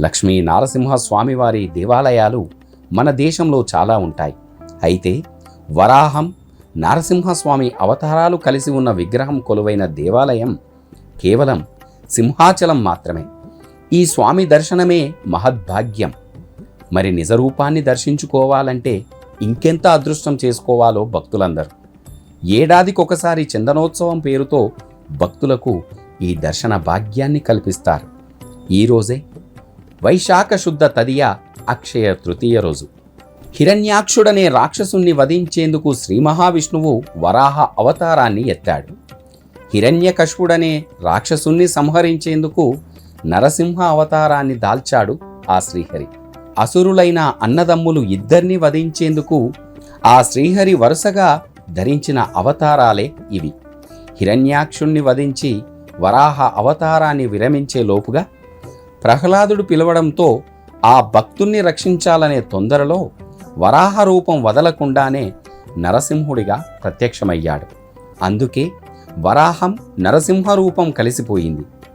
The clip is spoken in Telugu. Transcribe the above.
లక్ష్మీ నారసింహస్వామివారి దేవాలయాలు మన దేశంలో చాలా ఉంటాయి. అయితే వరాహం, నరసింహస్వామి అవతారాలు కలిసి ఉన్న విగ్రహం కొలువైన దేవాలయం కేవలం సింహాచలం మాత్రమే. ఈ స్వామి దర్శనమే మహద్భాగ్యం. మరి నిజరూపాన్ని దర్శించుకోవాలంటే ఇంకెంత అదృష్టం చేసుకోవాలో భక్తులందరూ. ఏడాదికొకసారి చందనోత్సవం పేరుతో భక్తులకు ఈ దర్శన భాగ్యాన్ని కల్పిస్తారు. ఈరోజే వైశాఖ శుద్ధ తదియ అక్షయ తృతీయ రోజు. హిరణ్యాక్షుడనే రాక్షసుణ్ణి వధించేందుకు శ్రీ మహావిష్ణువు వరాహ అవతారాన్ని ఎత్తాడు. హిరణ్యకశిపుడనే రాక్షసుణ్ణి సంహరించేందుకు నరసింహ అవతారాన్ని దాల్చాడు ఆ శ్రీహరి. అసురులైన అన్నదమ్ములు ఇద్దరిని వధించేందుకు ఆ శ్రీహరి వరుసగా ధరించిన అవతారాలే ఇవి. హిరణ్యాక్షుణ్ణి వధించి వరాహ అవతారాన్ని విరమించే లోపుగా ప్రహ్లాదుడు పిలవడంతో ఆ భక్తుణ్ణి రక్షించాలనే తొందరలో వరాహ రూపం వదలకుండానే నరసింహుడిగా ప్రత్యక్షమయ్యాడు. అందుకే వరాహం నరసింహ రూపం కలిసిపోయింది.